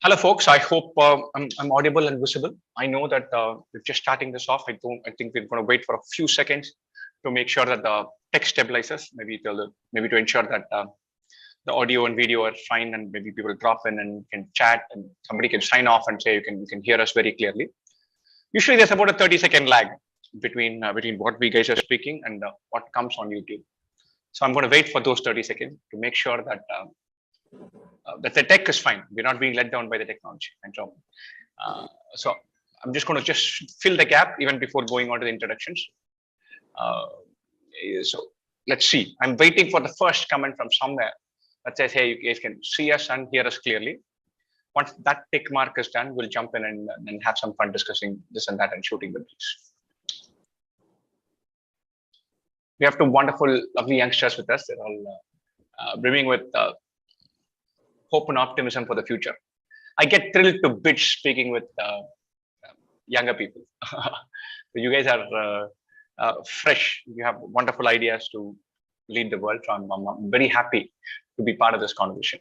Hello, folks. I hope I'm audible and visible. I know that we're just starting this off. I think we're going to wait for a few seconds to make sure that the text stabilizes. Maybe to ensure that the audio and video are fine, and maybe people drop in and can chat, and somebody can sign off and say you can hear us very clearly. Usually, there's about a 30-second lag between what we guys are speaking and what comes on YouTube. So I'm going to wait for those 30 seconds to make sure that the tech is fine. We're not being let down by the technology. And so I'm just going to just fill the gap even before going on to the introductions. So let's see. I'm waiting for the first comment from somewhere that says, hey, you guys can see us and hear us clearly. Once that tick mark is done, we'll jump in and have some fun discussing this and that and shooting the breeze. We have two wonderful, lovely youngsters with us. They're all brimming with hope and optimism for the future. I get thrilled to bits speaking with younger people. You guys are fresh. You have wonderful ideas to lead the world. So I'm very happy to be part of this conversation.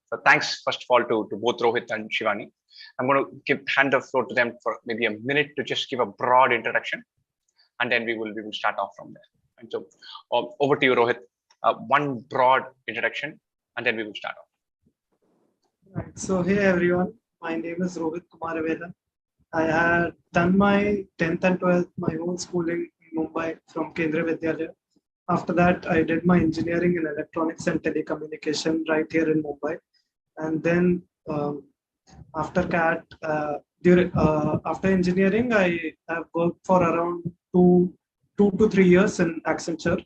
So thanks, first of all, to both Rohit and Shivani. I'm going to hand the floor to them for maybe a minute to just give a broad introduction, and then we will start off from there. And so over to you, Rohit. One broad introduction, and then we will start off. Right. So, hey everyone, my name is Rohit Kumar Vela. I had done my 10th and 12th, my whole schooling in Mumbai from Kendriya Vidyalaya. After that, I did my engineering in electronics and telecommunication right here in Mumbai. And then after CAT, after engineering, I have worked for around two to 3 years in Accenture.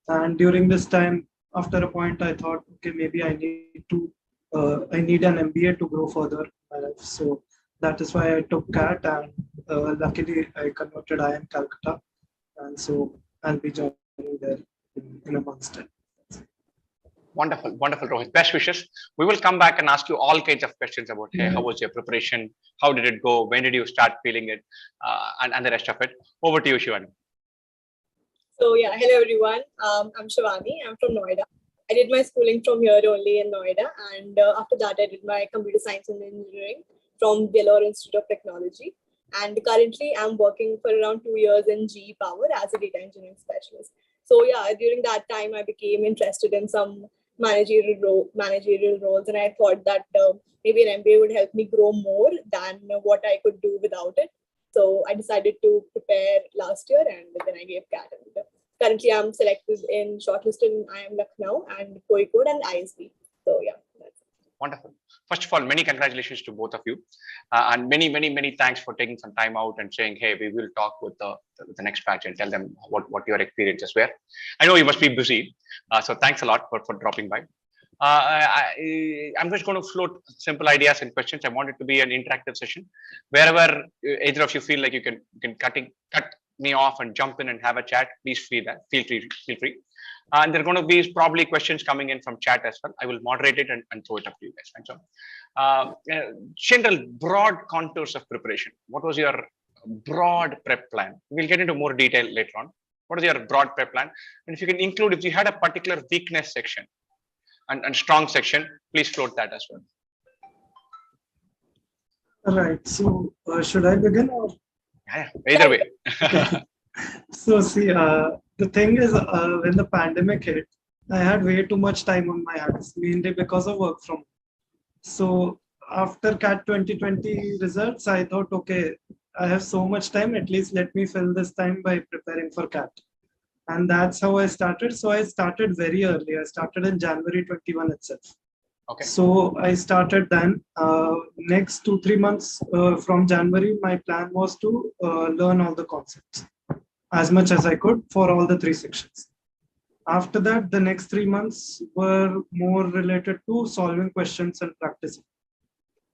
And during this time, after a point, I thought, okay, maybe I need an MBA to grow further in my life. So that is why I took CAT, and luckily I converted IIM Calcutta. And so I'll be joining there in a month's time. Wonderful, wonderful, Rohit. Best wishes. We will come back and ask you all kinds of questions about, hey, how was your preparation? How did it go? When did you start feeling it? And the rest of it. Over to you, Shivani. So yeah, hello everyone. I'm Shivani. I'm from Noida. I did my schooling from here only in Noida, and after that I did my computer science and engineering from Vellore Institute of Technology. And currently I'm working for around 2 years in GE Power as a data engineering specialist. So yeah, during that time I became interested in some managerial roles, and I thought that maybe an MBA would help me grow more than what I could do without it. So I decided to prepare last year, and then I gave CAT. Currently, I'm selected in shortlisted in IIM Lucknow and Kozhikode and ISB. So yeah, that's it. Wonderful. First of all, many congratulations to both of you, and many thanks for taking some time out and saying, hey, we will talk with the next batch and tell them what your experiences were. I know you must be busy, so thanks a lot for dropping by. I'm just going to float simple ideas and questions. I want it to be an interactive session. Wherever either of you feel like you can cut me off and jump in and have a chat, please feel free. And there are going to be probably questions coming in from chat as well. I will moderate it and throw it up to you guys. And so, general broad contours of preparation. What was your broad prep plan? We'll get into more detail later on. What is your broad prep plan? And if you can include, if you had a particular weakness section and strong section, please float that as well. All right. So should I begin or? Yeah, either way. So see, the thing is, when the pandemic hit, I had way too much time on my hands, mainly because of work from home. So after CAT 2020 results, I thought, okay, I have so much time, at least let me fill this time by preparing for CAT. And that's how I started. So I started very early. I started in January 21 itself. Okay. So I started then. Next 2-3 months from January, my plan was to learn all the concepts as much as I could for all the 3 sections. After that, the next 3 months were more related to solving questions and practicing.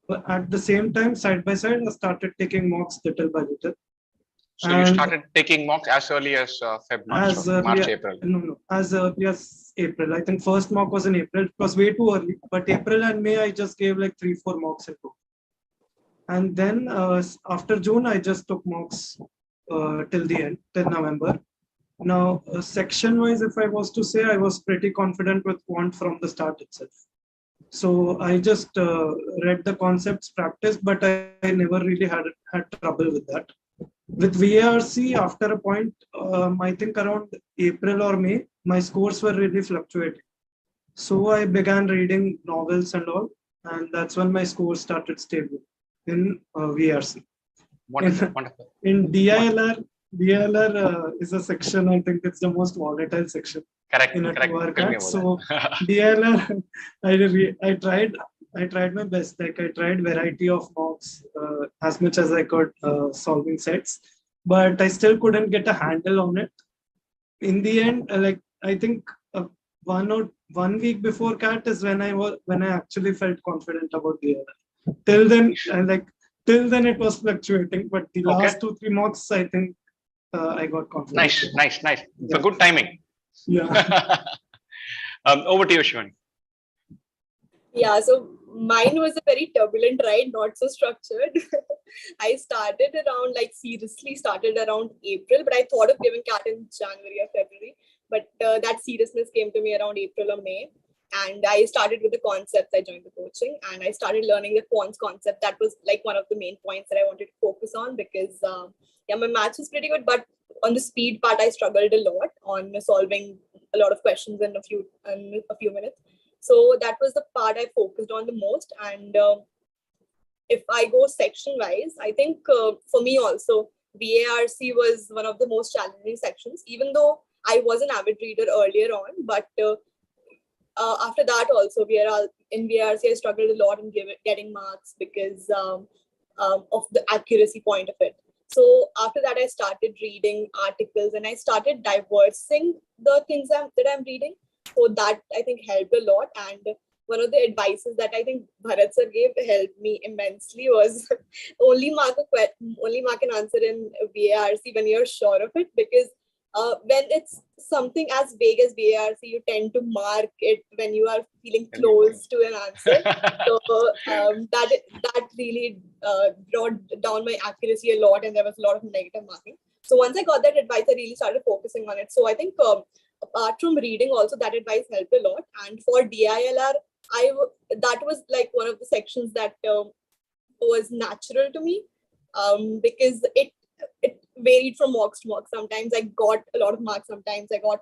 But at the same time, side by side, I started taking mocks little by little. So you started taking mocks as early as March, April? No, as early as April. I think first mock was in April. It was way too early. But April and May, I just gave like 3-4 mocks in total. And then after June, I just took mocks till the end, till November. Now, section-wise, if I was to say, I was pretty confident with quant from the start itself. So I just read the concepts, practiced, but I never really had trouble with that. With VARC, after a point, I think around April or May, my scores were really fluctuating. So I began reading novels and all, and that's when my scores started stable in VRC. Wonderful, In, wonderful. in DILR is a section, I think it's the most volatile section Correct, in a correct. 2-hour Tell me cat. about So that. DILR, I tried my best. Like I tried variety of mocks as much as I could, solving sets, but I still couldn't get a handle on it. In the end, like I think 1 week before cat is when I actually felt confident about the other. Till then, till then it was fluctuating, but the Okay. last 2-3 mocks, I think I got confident. Nice. Yeah. For good timing. Yeah. Over to you, Shivan. Yeah, so mine was a very turbulent ride, not so structured. I started around, like, seriously started around April, but I thought of giving cat in January or February. But that seriousness came to me around April or May. And I started with the concepts. I joined the coaching and I started learning the quants concept. That was like one of the main points that I wanted to focus on because, yeah, my maths was pretty good, but on the speed part, I struggled a lot on solving a lot of questions in a few minutes. So that was the part I focused on the most. And if I go section wise, I think for me also, VARC was one of the most challenging sections, even though I was an avid reader earlier on. But after that also, in VARC, I struggled a lot in getting marks because of the accuracy point of it. So after that, I started reading articles and I started diversing the things that I'm reading. So that I think helped a lot. And one of the advices that I think Bharat sir gave helped me immensely was only mark an answer in VARC when you're sure of it, because when it's something as vague as VARC, you tend to mark it when you are feeling close to an answer. So that really brought down my accuracy a lot, and there was a lot of negative marking. So once I got that advice, I really started focusing on it. So I think apart from reading, also that advice helped a lot. And for DILR, that was like one of the sections that was natural to me because it varied from mocks to mock. Sometimes I got a lot of marks, sometimes I got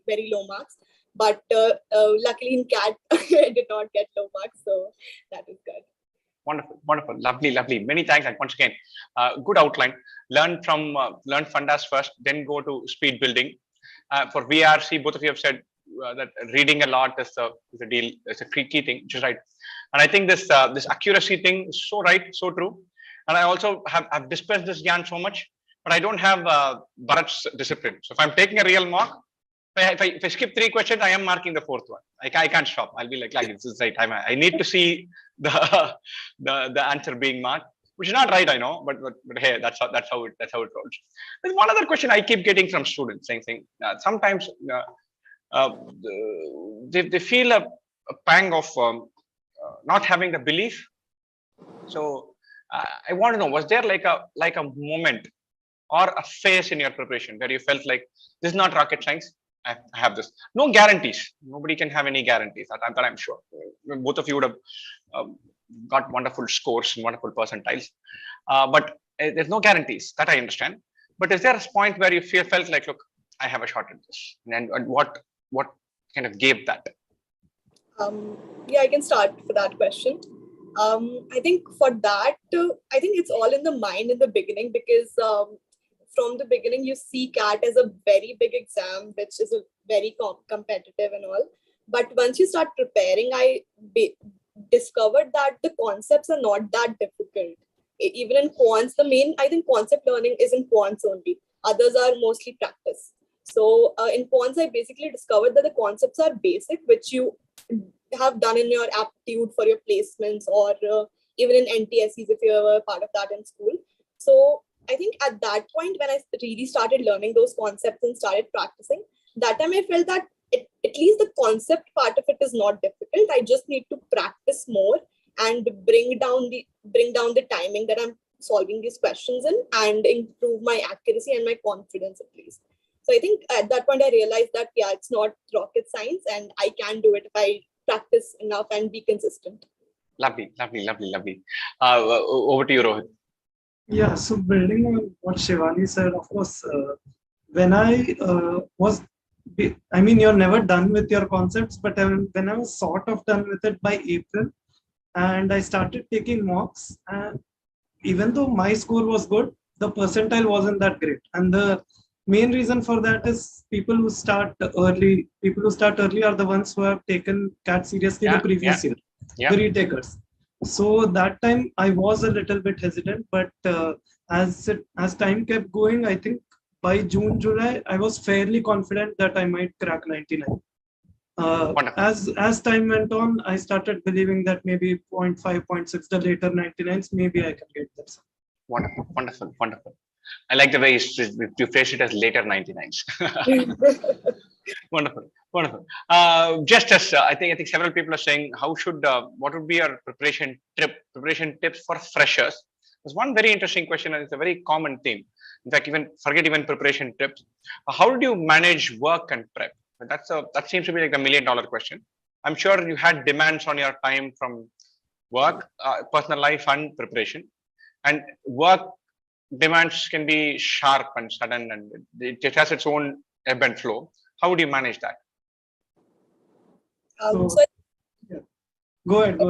very low marks. But luckily in CAT, I did not get low marks, so that is good. Wonderful, lovely. Many thanks. And once again, good outline. Learn fundas first, then go to speed building. For VRC, both of you have said that reading a lot is the deal. It's a key thing, which is right. And I think this accuracy thing is so right, so true. And I also have dispersed this gyan so much, but I don't have Bharat's discipline. So if I'm taking a real mock, if I skip 3 questions, I am marking the 4th one. I can't stop. I'll be like this is right. I need to see the answer being marked, which is not right, I know, but hey, that's how it rolls. There's one other question I keep getting from students saying sometimes they feel a pang of not having the belief. So I want to know, was there like a moment or a phase in your preparation where you felt like this is not rocket science? I have this. No guarantees. Nobody can have any guarantees. That I'm sure. Both of you would have got wonderful scores and wonderful percentiles, but there's no guarantees. That I understand. But is there a point where you felt like, look, I have a shot at this, and what kind of gave that? Yeah, I can start for that question. I think for that, I think it's all in the mind in the beginning because from the beginning you see CAT as a very big exam, which is a very competitive and all. But once you start preparing, I discovered that the concepts are not that difficult. Even in quants, I think concept learning is in quants only. Others are mostly practice. So in quants, I basically discovered that the concepts are basic, which you have done in your aptitude for your placements or even in NTSEs if you were a part of that in school. So I think at that point when I really started learning those concepts and started practicing, that time I felt that at least the concept part of it is not difficult. I just need to practice more and bring down the timing that I'm solving these questions in and improve my accuracy and my confidence at least. So I think at that point I realized that, yeah, it's not rocket science and I can do it if I practice enough and be consistent. Lovely. Over to you, Rohit. Yeah, so building on what Shivani said, of course, when I I mean, you're never done with your concepts, but when I was sort of done with it by April, and I started taking mocks, and even though my score was good, the percentile wasn't that great. And the main reason for that is people who start early. People who start early are the ones who have taken CAT seriously the previous year, the retakers. So that time I was a little bit hesitant, but as time kept going, I think by June, July, I was fairly confident that I might crack 99. As time went on, I started believing that maybe 0.5, 0.6, the later 99s, maybe I can get that. Wonderful. I like the way you phrase it as later 99s. Wonderful. Just as I think several people are saying, what would be your preparation tips for freshers? There's one very interesting question, and it's a very common theme. In fact, forget preparation tips. How do you manage work and prep? That seems to be like the $1 million question. I'm sure you had demands on your time from work, personal life, and preparation. And work demands can be sharp and sudden, and it has its own ebb and flow. How would you manage that? Go ahead.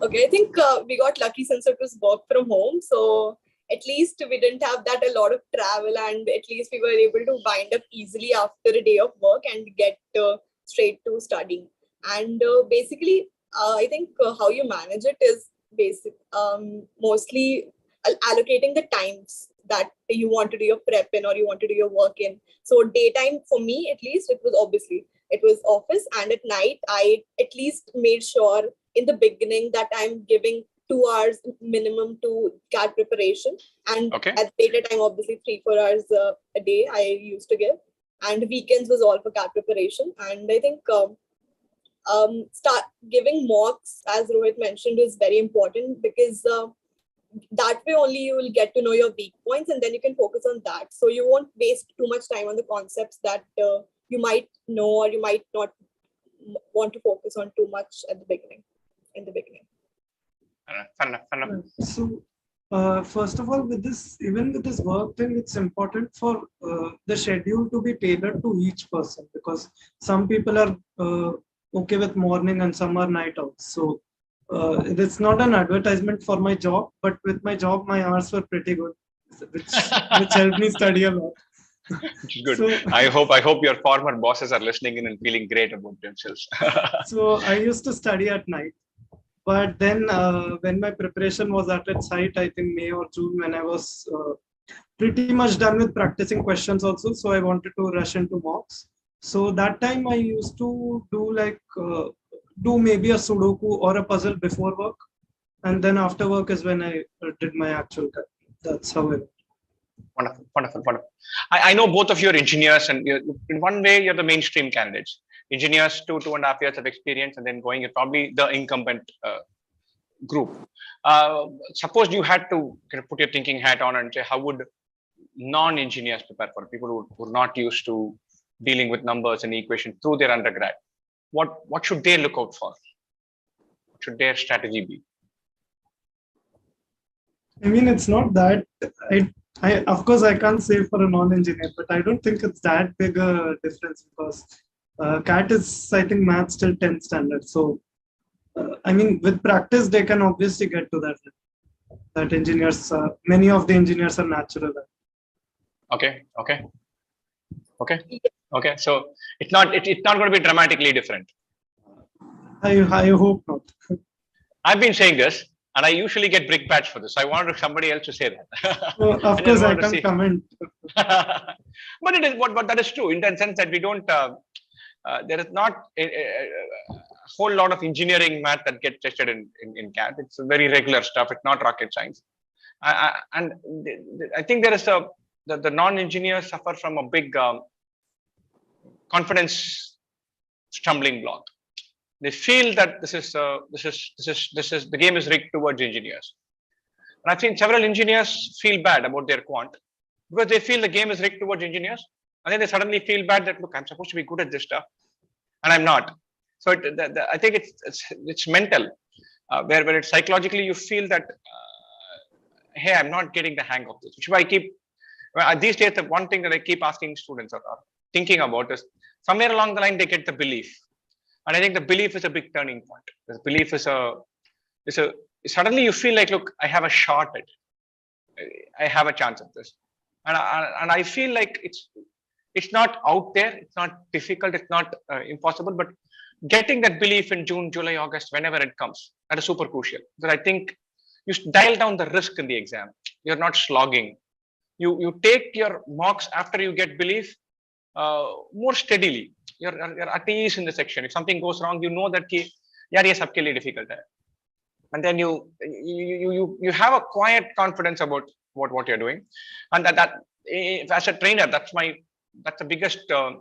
Okay, I think we got lucky since it was work from home. So at least we didn't have that a lot of travel, and at least we were able to wind up easily after a day of work and get straight to studying. And basically, I think how you manage it is mostly allocating the times that you want to do your prep in or you want to do your work in. So daytime, for me at least, it was office, and at night I at least made sure in the beginning that I'm giving 2 hours minimum to CAT preparation, and at later time obviously 3-4 hours a day I used to give, and weekends was all for CAT preparation. And I think start giving mocks, as Rohit mentioned, is very important, because that way only you will get to know your weak points, and then you can focus on that. So you won't waste too much time on the concepts that you might know or you might not want to focus on too much at the beginning. Fair enough. So first of all, with this work thing, it's important for the schedule to be tailored to each person, because some people are okay with morning and some are night owls. So it's not an advertisement for my job, but with my job, my hours were pretty good, which helped me study a lot. Good. So, I hope your former bosses are listening in and feeling great about themselves. So I used to study at night, but then when my preparation was at its height, I think May or June, when I was pretty much done with practicing questions also, so I wanted to rush into mocks. So that time I used to do maybe a Sudoku or a puzzle before work, and then after work is when I did my actual cut. That's how it. Wonderful. I know both of you are engineers, and in one way you're the mainstream candidates. Engineers, 2.5 years of experience, and then going probably the incumbent group. Suppose you had to put your thinking hat on and say, how would non-engineers prepare for people who are not used to dealing with numbers and equations through their undergrad? What should they look out for? What should their strategy be? I mean, it's not that I of course I can't say for a non-engineer, but I don't think it's that big a difference, because CAT is, I think, maths till 10th standard. So I mean, with practice they can obviously get to that engineers, many of the engineers are natural. Okay. So it's not going to be dramatically different. I hope not. I've been saying this, and I usually get brick patch for this. I wanted somebody else to say that. Well, of course, I can't comment. But it is what that is true in the sense that we don't. There is not a whole lot of engineering math that gets tested in CAT. It's very regular stuff. It's not rocket science. And I think there is the non-engineers suffer from a big confidence stumbling block. They feel that the game is rigged towards engineers. And I've seen several engineers feel bad about their quant because they feel the game is rigged towards engineers. And then they suddenly feel bad that, look, I'm supposed to be good at this stuff and I'm not. So I think it's mental, where it's psychologically you feel that, hey, I'm not getting the hang of this. Which is why I keep, these days, the one thing that I keep asking students or thinking about is somewhere along the line they get the belief, and I think the belief is a big turning point. The belief is a suddenly you feel like, look, I have a shot at it. I have a chance at this, and I feel like it's not out there, it's not difficult, it's not impossible, but getting that belief in June, July, August, whenever it comes, that is super crucial. Because I think you dial down the risk in the exam. You're not slogging. You take your mocks after you get belief more steadily. You're at ease in the section. If something goes wrong, you know that yaar ye sabke liye difficult hai. And then you have a quiet confidence about what you're doing, and that as a trainer, that's the biggest kind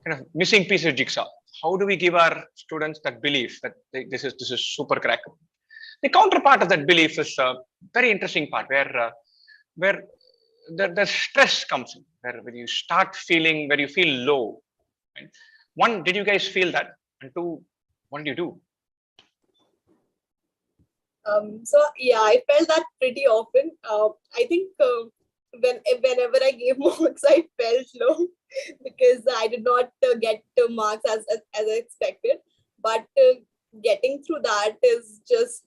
of missing piece of jigsaw. How do we give our students that belief that this is super crackable? The counterpart of that belief is a very interesting part where the stress comes in, where you start feeling, where you feel low. Right? One, did you guys feel that? And two, what did you do? So yeah, I felt that pretty often. I think whenever I gave marks, I felt low because I did not get marks as I expected. But getting through that is just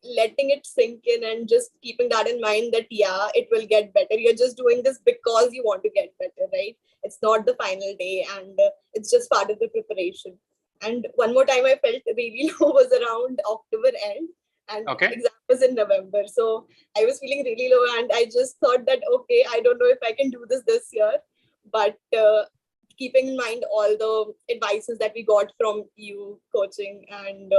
letting it sink in and just keeping that in mind that yeah, it will get better. You're just doing this because you want to get better, right? It's not the final day, and it's just part of the preparation. And one more time I felt really low was around October end, and exam was in November. So I was feeling really low, and I just thought that, okay, I don't know if I can do this year. But keeping in mind all the advices that we got from you coaching, and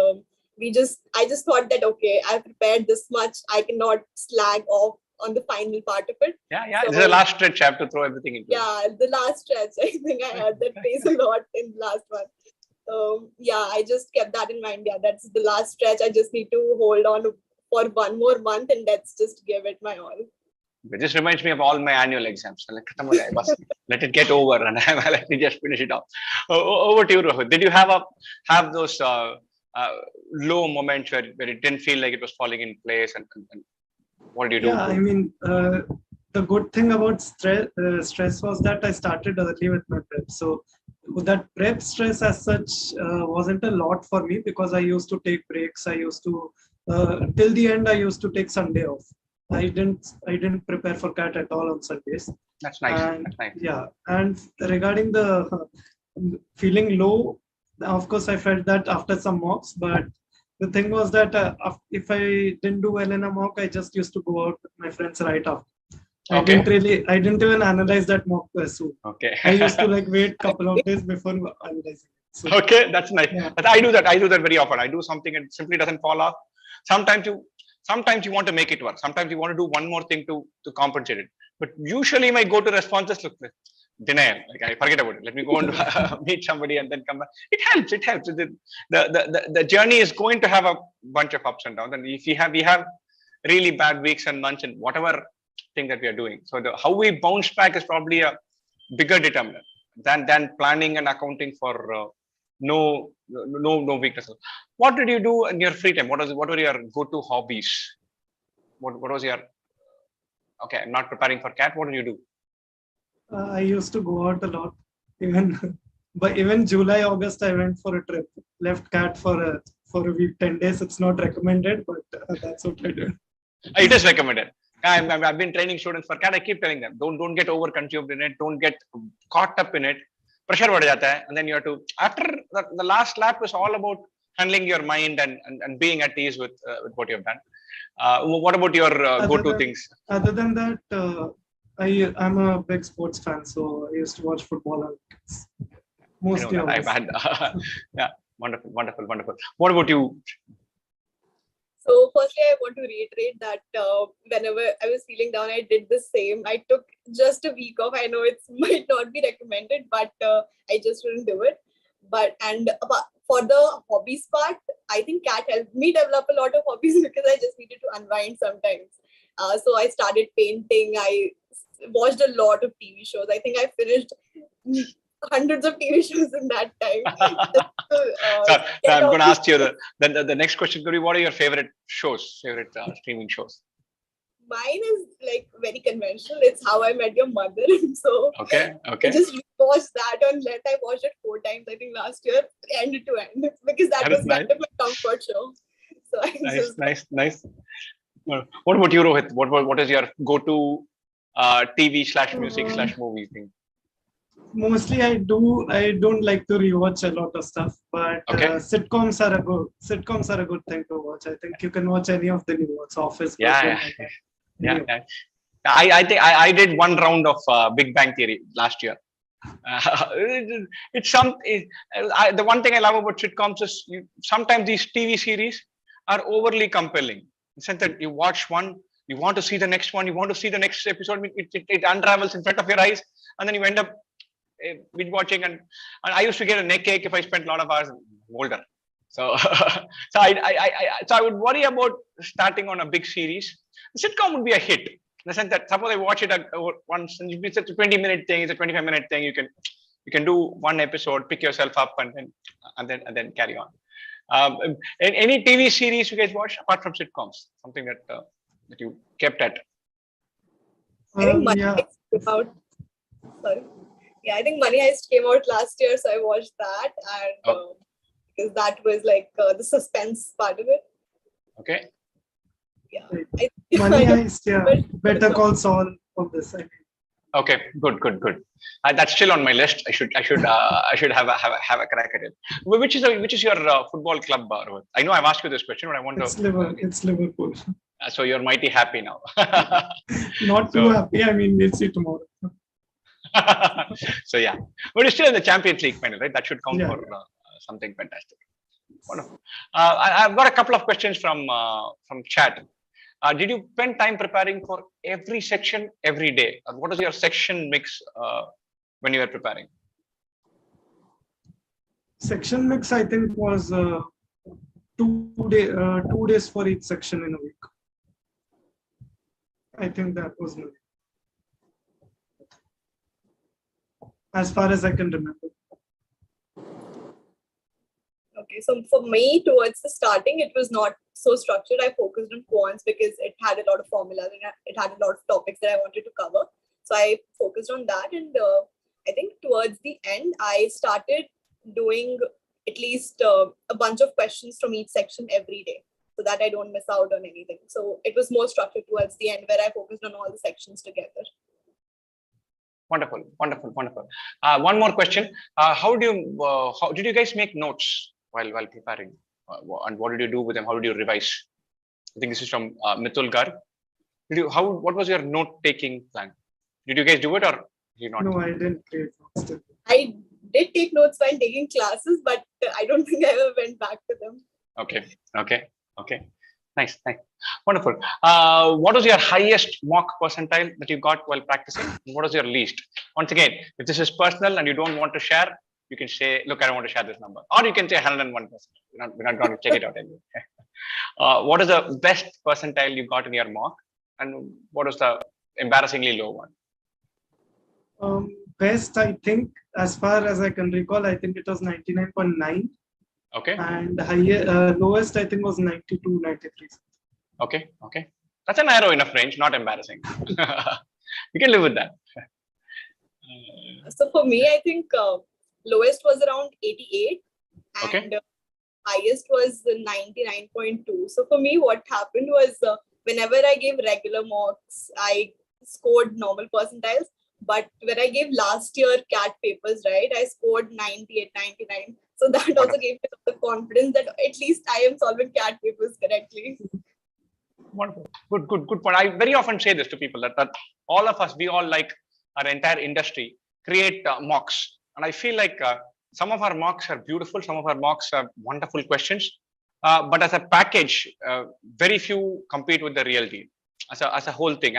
I just thought that, okay, I've prepared this much. I cannot slag off on the final part of it. Yeah. So, this is the last stretch. I have to throw everything into. Yeah, the last stretch. I think I had that phase a lot in the last one. Yeah, I just kept that in mind. Yeah, that's the last stretch. I just need to hold on for one more month, and let's just give it my all. It just reminds me of all my annual exams. Let it get over, and let me just finish it off. Over to you, Rohit. Did you have those low moments where it didn't feel like it was falling in place, and what did you do? Yeah, I mean, the good thing about stress was that I started early with my prep. So that prep stress as such wasn't a lot for me because I used to take breaks. I used to till the end I used to take Sunday off. I didn't prepare for CAT at all on Sundays. That's nice. And, that's nice. Yeah, and regarding the feeling low, of course I felt that after some mocks, but the thing was that if I didn't do well in a mock, I just used to go out with my friends right after. I didn't even analyze that mock soon. Okay. I used to wait a couple of days before analyzing it. So, okay, that's nice. Yeah. But I do that very often. I do something and it simply doesn't fall off. Sometimes you want to make it work. Sometimes you want to do one more thing to compensate it. But usually my go-to response is look, denial. I forget about it. Let me go and meet somebody and then come back. It helps. The journey is going to have a bunch of ups and downs. And if we have really bad weeks and months in whatever thing that we are doing. So how we bounce back is probably a bigger determinant than planning and accounting for no weaknesses. What did you do in your free time? What were your go-to hobbies? What was your okay? I'm not preparing for CAT. What did you do? I used to go out a lot. Even July, August, I went for a trip. Left CAT for a week, 10 days. It's not recommended, but that's what I did. It is recommended. I've been training students for CAT. I keep telling them, don't get over-consumed in it. Don't get caught up in it. Pressure बढ़ जाता है, and then you have to. After the last lap is all about handling your mind and being at ease with what you have done. What about your go-to things? Other than that, I'm a big sports fan, so I used to watch football on weekends. Mostly. I've had. Yeah, wonderful. What about you? So firstly, I want to reiterate that whenever I was feeling down, I did the same. I took just a week off. I know it might not be recommended, but I just didn't do it. For the hobbies part, I think CAT helped me develop a lot of hobbies because I just needed to unwind sometimes. So I started painting. I watched a lot of TV shows. I think I finished hundreds of TV shows in that time. So I'm going to ask you the next question. Could be, what are your favorite shows, favorite streaming shows? Mine is like very conventional. It's How I Met Your Mother. So Okay. I just watched that on let. I watched it 4 times, I think, last year, end to end, because that was nice. kind of my comfort show. So Nice. What about you, Rohit? What is your go-to TV/music/movie thing? Mostly I don't like to rewatch a lot of stuff, but sitcoms are a good thing to watch. I think you can watch any of the new ones, Office. Yeah. I think I did one round of Big Bang Theory last year. The one thing I love about sitcoms is sometimes these TV series are overly compelling. In the sense that you watch one, you want to see the next one, you want to see the next episode. It unravels in front of your eyes, and then you end up binge watching. And I used to get a neck ache if I spent a lot of hours older. So I would worry about starting on a big series. The sitcom would be a hit in the sense that suppose I watch it once, and it's a 20-minute thing, it's a 25-minute thing. You can do one episode, pick yourself up, and then carry on. Any TV series you guys watch apart from sitcoms? Something that you kept at? I think Money Heist came out. Sorry. Yeah, I think Money Heist came out last year, so I watched that, and because that was like the suspense part of it. Okay. Yeah. Money Heist, yeah. Better Call Saul of this. I mean. Okay, good. That's still on my list. I should have a crack at it. Which is your football club, Rohit? I know I've asked you this question, but I want to. It's Liverpool. So you're mighty happy now. Not too happy. I mean, we'll see tomorrow. So yeah, but it's still in the Champions League final, right? That should count for something fantastic. Wonderful. I've got a couple of questions from chat. Did you spend time preparing for every section every day? What is your section mix when you were preparing? Section mix, I think, was 2 days for each section in a week. I think that was my, as far as I can remember. Okay, so for me, towards the starting, it was not so structured. I focused on quants because it had a lot of formulas and it had a lot of topics that I wanted to cover. So I focused on that, and I think towards the end, I started doing at least a bunch of questions from each section every day, so that I don't miss out on anything. So it was more structured towards the end, where I focused on all the sections together. Wonderful. One more question. How did you guys make notes while preparing? And what did you do with them? How did you revise? I think this is from Mithul Gar. What was your note-taking plan? Did you guys do it or did you not? No, I didn't take notes. I did take notes while taking classes, but I don't think I ever went back to them. Okay. Nice. Wonderful. What was your highest mock percentile that you got while practicing? What was your least? Once again, if this is personal and you don't want to share, you can say, look, I don't want to share this number. Or you can say 101%. We're not going to check it out anyway. What is the best percentile you got in your mock? And what was the embarrassingly low one? Best, I think, as far as I can recall, I think it was 99.9. Okay. And lowest, I think, was 92, 93. Okay. That's a narrow enough range, not embarrassing. You can live with that. So for me, I think lowest was around 88 and highest was 99.2. So for me, what happened was whenever I gave regular mocks, I scored normal percentiles. But when I gave last year CAT papers, right, I scored 98, 99. So that also gave me the confidence that at least I am solving CAT papers correctly. Wonderful. Good point. I very often say this to people that all of us, we all, like our entire industry, create mocks. And I feel like some of our mocks are beautiful. Some of our mocks are wonderful questions. But as a package, very few compete with the real deal. As a whole thing,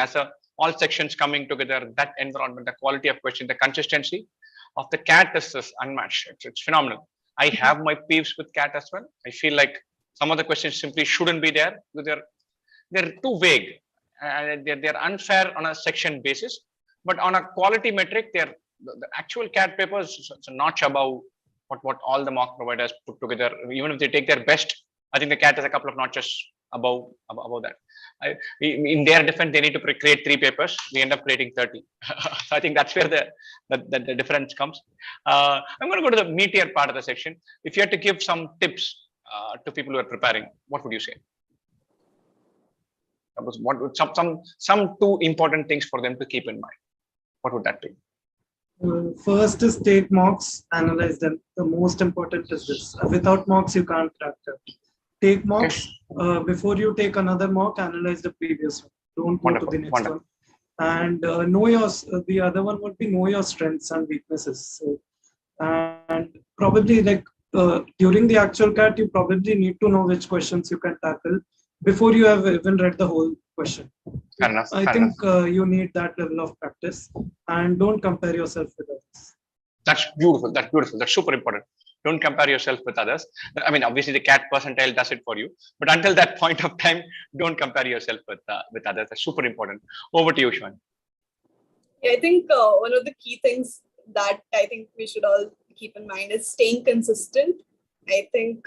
all sections coming together, that environment, the quality of question, the consistency of the CAT is unmatched. It's phenomenal. I have my peeves with CAT as well. I feel like some of the questions simply shouldn't be there because they're too vague. They're unfair on a section basis, but on a quality metric, the actual CAT papers, it's a notch above what all the mock providers put together. Even if they take their best, I think the CAT is a couple of notches above that. In their defense, they need to create 3 papers. We end up creating 30. So I think that's where the difference comes. I'm going to go to the meatier part of the section. If you had to give some tips to people who are preparing, what would you say? What would some 2 important things for them to keep in mind? What would that be? First is take mocks, analyze them. The most important is this. Without mocks, you can't crack it. Take mocks. Before you take another mock, analyze the previous one. Don't go to the next one. And know your. The other one would be know your strengths and weaknesses. So, and probably like during the actual CAT, you probably need to know which questions you can tackle before you have even read the whole question. Fair enough. I think you need that level of practice, and don't compare yourself with others. That's beautiful. That's beautiful. That's super important. Don't compare yourself with others. I mean, obviously the CAT percentile does it for you, but until that point of time, don't compare yourself with others. That's super important. Over to you, Shwan. Yeah, I think one of the key things that I think we should all keep in mind is staying consistent. I think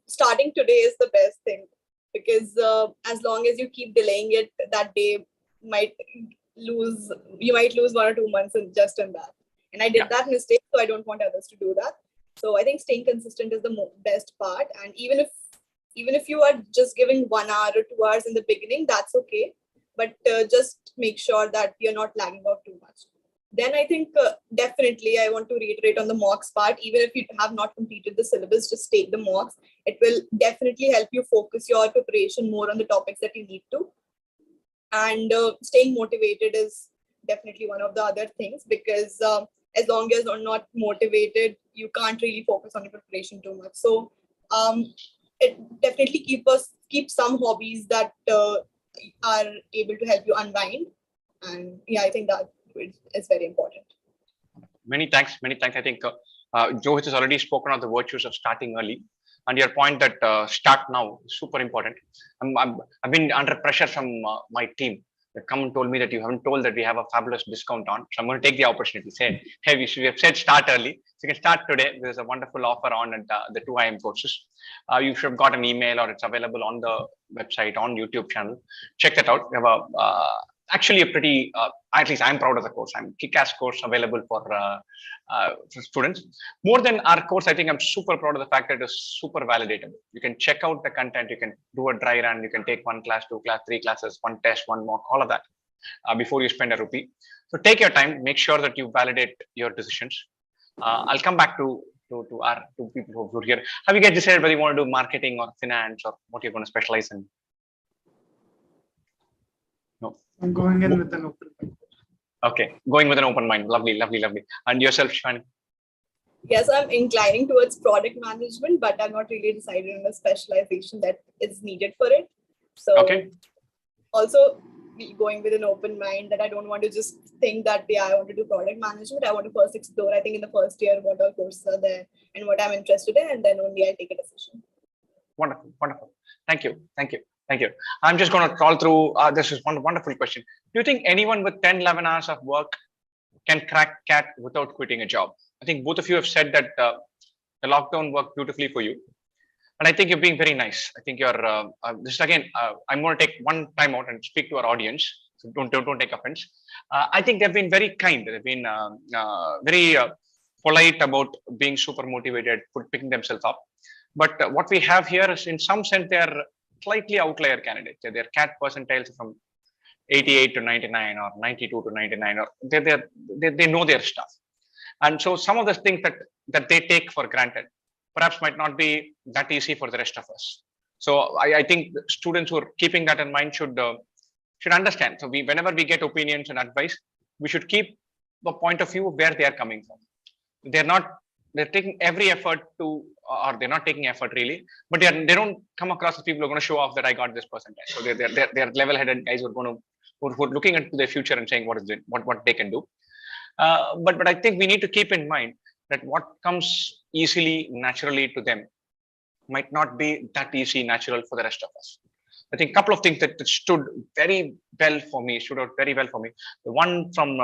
starting today is the best thing, because as long as you keep delaying it, that day you might lose 1 or 2 months in that. And I did that mistake, so I don't want others to do that. So I think staying consistent is the best part. And even if you are just giving 1 hour or 2 hours in the beginning, that's okay. But just make sure that you're not lagging out too much. Then I think definitely I want to reiterate on the mocks part. Even if you have not completed the syllabus, just take the mocks. It will definitely help you focus your preparation more on the topics that you need to. And staying motivated is definitely one of the other things, because as long as you're not motivated, you can't really focus on your preparation too much. So it definitely keep some hobbies that are able to help you unwind. And yeah, I think that is very important. Many thanks. I think Joe has already spoken of the virtues of starting early. And your point that start now is super important. I've been under pressure from my team. They come and told me that you haven't told that we have a fabulous discount on. So I'm going to take the opportunity to say, hey, we have said start early. So you can start today. There's a wonderful offer on at the 2IM courses. You should have got an email, or it's available on the website, on YouTube channel. Check that out. We have actually a pretty, at least I'm proud of the course. I'm kick-ass course available for students. More than our course, I think I'm super proud of the fact that it's super validatable. You can check out the content, you can do a dry run, you can take 1 class, 2 class, 3 classes, 1 test, 1 mock, all of that before you spend a rupee. So take your time, make sure that you validate your decisions. I'll come back to our 2 people who are here. Have you guys decided whether you want to do marketing or finance or what you're going to specialize in? No. I'm going in with an open mind. Okay, going with an open mind. Lovely. And yourself, Shwani? Yes, I'm inclining towards product management, but I'm not really decided on a specialization that is needed for it. So okay. Also going with an open mind, that I don't want to just think that, yeah, I want to do product management. I want to first explore, I think in the first year, what all courses are there and what I'm interested in, and then only I take a decision. Wonderful. Thank you. I'm just going to crawl through. This is one wonderful question. Do you think anyone with 10, 11 hours of work can crack CAT without quitting a job? I think both of you have said that the lockdown worked beautifully for you. And I think you're being very nice. I think you're, this is again, I'm going to take one time out and speak to our audience. So don't take offense. I think they've been very kind. They've been very polite about being super motivated, picking themselves up. But what we have here is, in some sense, they're slightly outlier candidates. Their CAT percentiles from 88 to 99 or 92 to 99, or they know their stuff. And so some of the things that they take for granted perhaps might not be that easy for the rest of us. So I think students who are keeping that in mind should understand. So whenever we get opinions and advice, we should keep the point of view where they are coming from. They're taking every effort to, or they're not taking effort really, but they don't come across as people who are going to show off that I got this percentage. So they're level-headed guys who are looking into their future and saying what they can do. But I think we need to keep in mind that what comes easily, naturally to them might not be that easy, natural for the rest of us. I think a couple of things that stood out very well for me. The one from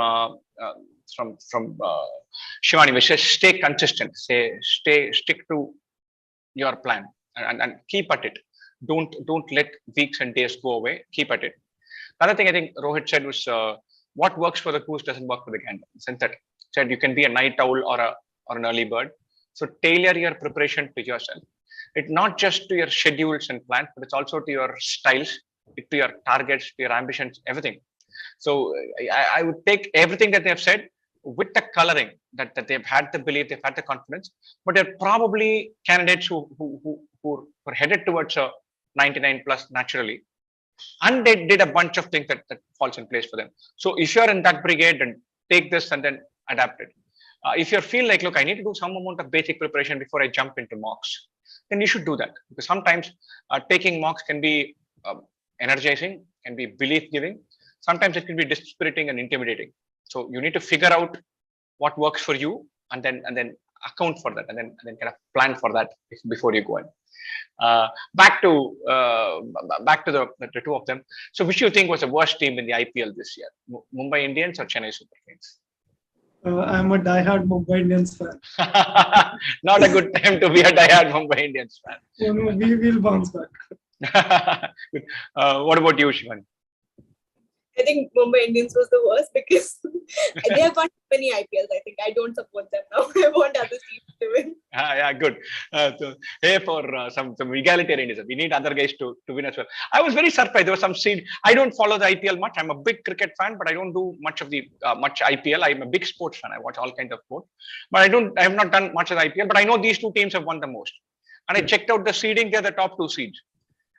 Shivani, which says stay consistent, stick to your plan and keep at it. Don't let weeks and days go away. Keep at it. Another thing I think Rohit said was what works for the goose doesn't work for the gander. Since that said, you can be a night owl or an early bird. So tailor your preparation to yourself. It's not just to your schedules and plans, but it's also to your styles, to your targets, to your ambitions, everything. So I would take everything that they've said with the coloring that they've had the belief, they've had the confidence, but they're probably candidates who were headed towards a 99 plus naturally, and they did a bunch of things that falls in place for them. So if you're in that brigade, then take this and then adapt it. If you feel like, look, I need to do some amount of basic preparation before I jump into mocks, then you should do that, because sometimes taking mocks can be energizing, can be belief giving. Sometimes it can be dispiriting and intimidating. So you need to figure out what works for you, and then account for that, and then kind of plan for that before you go in. Back to the two of them. So which you think was the worst team in the IPL this year? Mumbai Indians or Chennai Super Kings? I'm a diehard Mumbai Indians fan. Not a good time to be a diehard Mumbai Indians fan. No, we will bounce back. What about you, Shivan? I think Mumbai Indians was the worst because they have won many IPLs. I think I don't support them now. I want other teams to win. Yeah, good. So, hey, for some egalitarianism, we need other guys to win as well. I was very surprised. There was some scene. I don't follow the IPL much. I'm a big cricket fan, but I don't do much of the much IPL. I'm a big sports fan. I watch all kinds of sports, but I have not done much of the IPL. But I know these two teams have won the most. And I checked out the seeding. They're the top two seeds.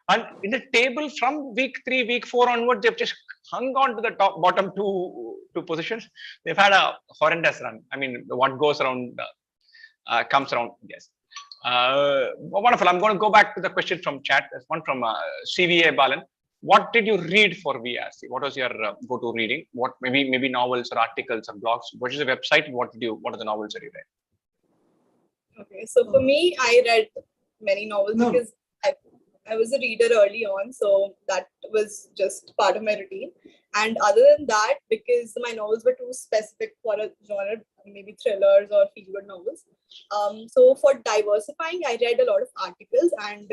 And in the table from week 3, week 4 onward, they've just hung on to the bottom two positions. They've had a horrendous run. I mean, what goes around comes around. Yes. Wonderful. I'm going to go back to the question from chat. There's one from CVA Balan. What did you read for VRC? What was your go-to reading? What maybe novels or articles or blogs? What is the website? What are the novels that you read? Okay, so for me, I read many novels because I was a reader early on, so that was just part of my routine. And other than that, because my novels were too specific for a genre, maybe thrillers or feel-good novels. So for diversifying, I read a lot of articles, and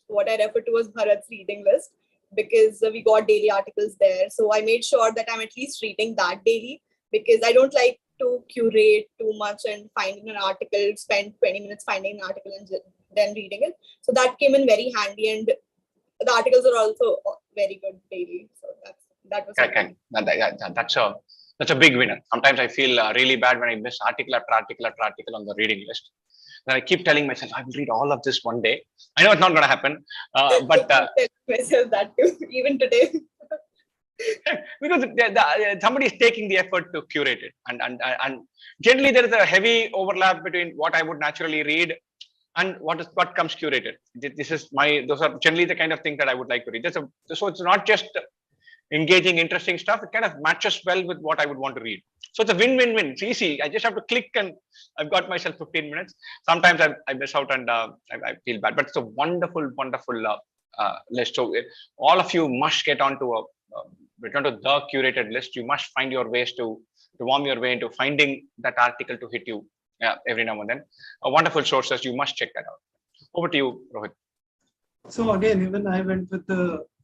what I referred to was Bharat's reading list, because we got daily articles there. So I made sure that I'm at least reading that daily, because I don't like to curate too much and finding an article, spend 20 minutes finding an article and then reading it. So that came in very handy, and the articles are also very good daily. So that was okay. That's a big winner. Sometimes I feel really bad when I miss article after article after article on the reading list. Then I keep telling myself I will read all of this one day. I know it's not going to happen, but I tell myself that too, even today. Because somebody is taking the effort to curate it, and generally there is a heavy overlap between what I would naturally read and what comes curated. Those are generally the kind of things that I would like to read. So it's not just engaging, interesting stuff. It kind of matches well with what I would want to read. So it's a win-win-win. It's easy. I just have to click and I've got myself 15 minutes. Sometimes I miss out and I feel bad, but it's a wonderful list. So all of you must get onto return to the curated list. You must find your ways to warm your way into finding that article to hit you every now and then. Wonderful sources. You must check that out. Over to you, Rohit. So again, even I went with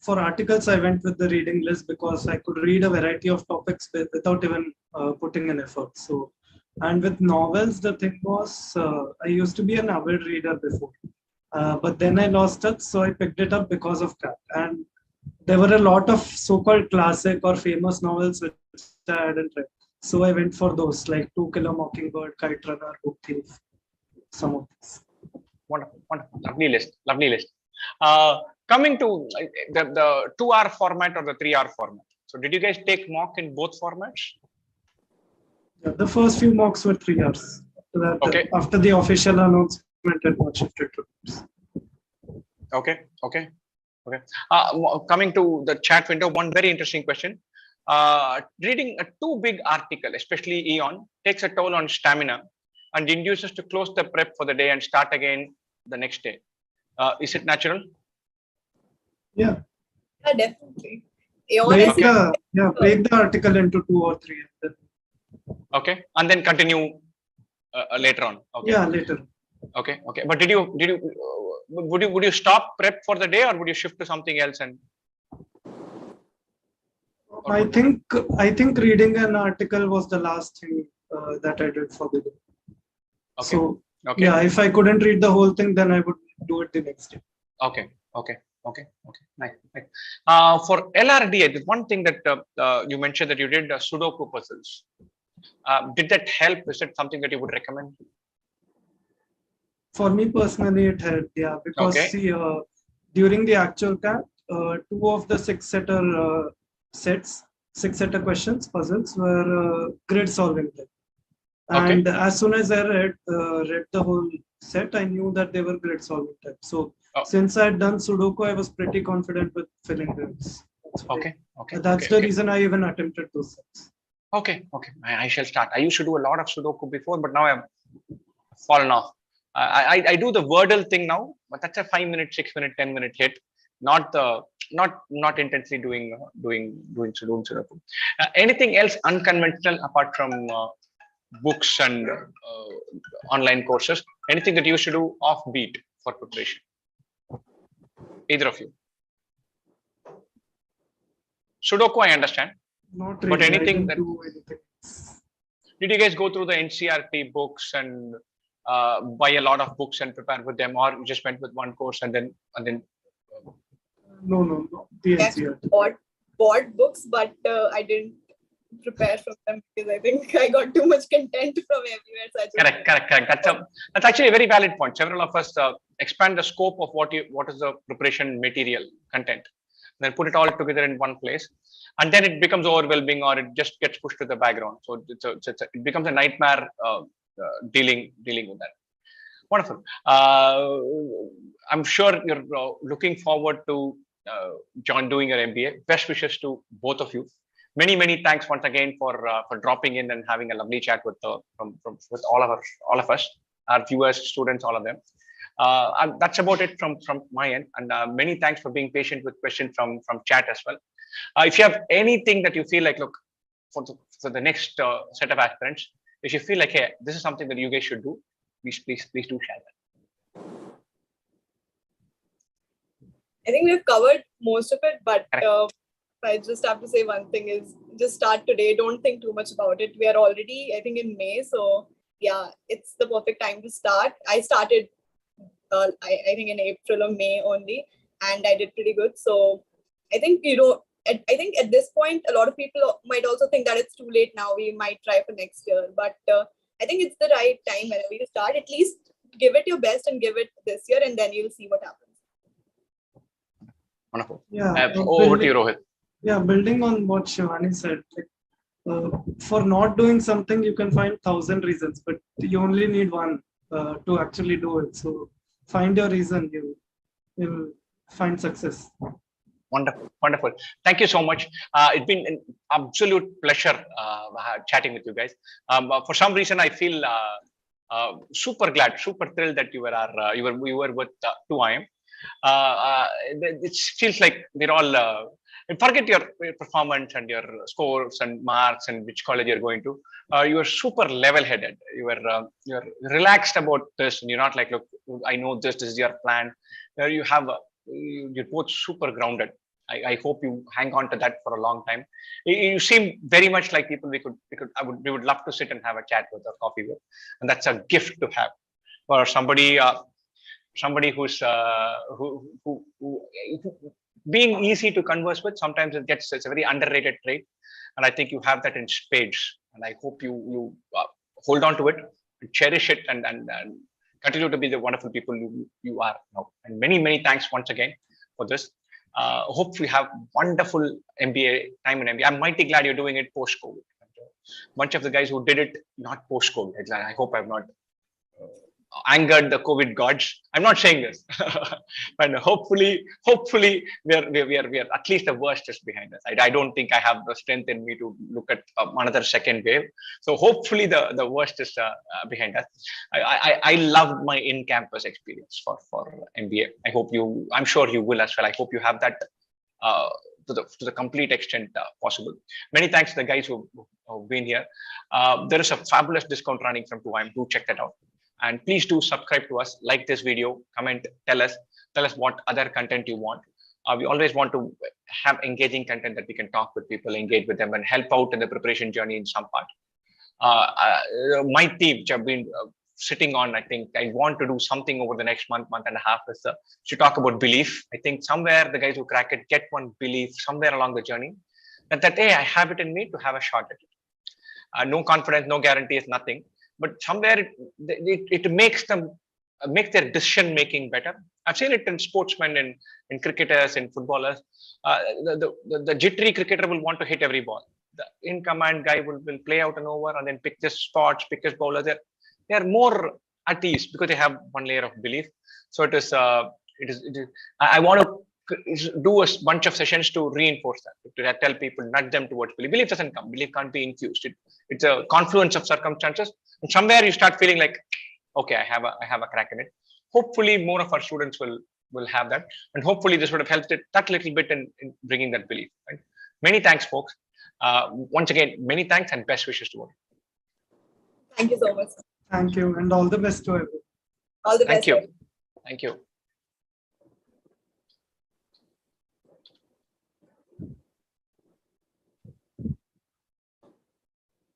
for articles, I went with the reading list because I could read a variety of topics without even putting an effort. So, and with novels, the thing was, I used to be an avid reader before, but then I lost it. So I picked it up because of that. And there were a lot of so-called classic or famous novels which I hadn't read. So I went for those, like To Kill a Mockingbird, Kite Runner, Book Thief, some of these. Wonderful. Lovely list. Coming to the 2-hour format or the 3-hour format. So did you guys take mock in both formats? Yeah, the first few mocks were 3 hours. After the official announcement, it was shifted to hours. Okay. Coming to the chat window, one very interesting question. Reading a too big article, especially Eon, takes a toll on stamina and induces to close the prep for the day and start again the next day. Is it natural? Yeah, definitely. Break the article into 2 or 3. Okay, and then continue later on. Okay. Yeah, later. Okay. Okay. But would you stop prep for the day, or would you shift to something else? And I think reading an article was the last thing that I did for the day. okay. So Okay. yeah, if I couldn't read the whole thing, then I would do it the next day. Okay. Okay. Okay. Okay. Nice. Nice. For LRD, the one thing that you mentioned that you did Sudoku puzzles. Did that help? Is it something that you would recommend? For me personally, it helped. Yeah, because Okay. see, during the actual CAT, two of the six-setter questions, puzzles were grid solving type. Okay. And as soon as I read the whole set, I knew that they were grid solving type. So since I had done Sudoku, I was pretty confident with filling grids. Okay. Okay. That's the reason I even attempted those sets. Okay. Okay. I shall start. I used to do a lot of Sudoku before, but now I've fallen off. I do the Wordle thing now, but that's a 5-minute, 6-minute, 10-minute hit. Not intensely doing Sudoku. Anything else unconventional apart from books and online courses? Anything that you should do offbeat for preparation? Either of you. Sudoku, I understand. Not really. But anything that do anything. did you guys go through the NCRT books and buy a lot of books and prepare with them, or you just went with one course and then No. The NCRT. Bought books, but I didn't prepare from them because I think I got too much content from everywhere. So correct. That's actually a very valid point. Several of us expand the scope of what is the preparation material content, then put it all together in one place, and then it becomes overwhelming, or it just gets pushed to the background. So it becomes a nightmare dealing with that. Wonderful. I'm sure you're looking forward to doing your MBA. Best wishes to both of you. Many thanks once again for dropping in and having a lovely chat with with all of us, our viewers, students, all of them. That's about it from my end, and many thanks for being patient with questions from chat as well. If you have anything that you feel like, look, for the next set of aspirants, if you feel like, hey, this is something that you guys should do, please do share that. I think we've covered most of it, but I just have to say one thing is just start today. Don't think too much about it. We are already, I think, in May. So yeah, it's the perfect time to start. I started, I think in April or May only, and I did pretty good. So I think, I think at this point, a lot of people might also think that it's too late now. We might try for next year, but I think it's the right time whenever you start. At least give it your best and give it this year, and then you'll see what happens. Wonderful. Yeah. Over to you, Rohit. Yeah, building on what Shivani said, for not doing something, you can find 1,000 reasons, but you only need one to actually do it. So find your reason, you'll find success. Wonderful. Thank you so much. It's been an absolute pleasure chatting with you guys. For some reason, I feel super glad, super thrilled that you were with 2IIM. It feels like we're all forget your performance and your scores and marks and which college you're going to. You are super level-headed. You're relaxed about this, and you're not like, look, I know this is your plan. You're both super grounded. I hope you hang on to that for a long time. You seem very much like people we would love to sit and have a chat with or coffee with, and that's a gift to have for somebody who's who being easy to converse with. Sometimes it's a very underrated trait, and I think you have that in spades. And I hope you hold on to it, and cherish it, and continue to be the wonderful people you are now. And many thanks once again for this. Hope we have wonderful MBA time in MBA. I'm mighty glad you're doing it post-COVID. A bunch of the guys who did it not post-COVID. I hope I've not angered the COVID gods. I'm not saying this, but hopefully we are at least the worst is behind us. I don't think I have the strength in me to look at another second wave. So hopefully the worst is behind us. I loved my in-campus experience for MBA. I'm sure you will as well. I hope you have that to the complete extent possible. Many thanks to the guys who've been here. There is a fabulous discount running from 2IIM. Do check that out. And please do subscribe to us, like this video, comment, tell us what other content you want. We always want to have engaging content that we can talk with people, engage with them, and help out in the preparation journey in some part. My team, which I've been sitting on, I think I want to do something over the next month and a half, is to talk about belief. I think somewhere the guys who crack it get one belief somewhere along the journey that hey, I have it in me to have a shot at it. No confidence, no guarantees, nothing. But somewhere it makes them make their decision making better. I've seen it in sportsmen, in cricketers, in footballers. The jittery cricketer will want to hit every ball. The in command guy will play out an over and then pick his spots, pick his bowler. They are more at ease because they have one layer of belief. So it is. I want to do a bunch of sessions to reinforce that, to tell people, nudge them towards belief. Belief doesn't come. Belief can't be infused. It's a confluence of circumstances, and somewhere you start feeling like, okay, I have a crack in it. Hopefully, more of our students will have that, and hopefully, this would have helped it that little bit in bringing that belief. Right? Many thanks, folks. Once again, many thanks and best wishes to all. Thank you so much. Thank you, and all the best to everyone. All the best. Thank you. Thank you.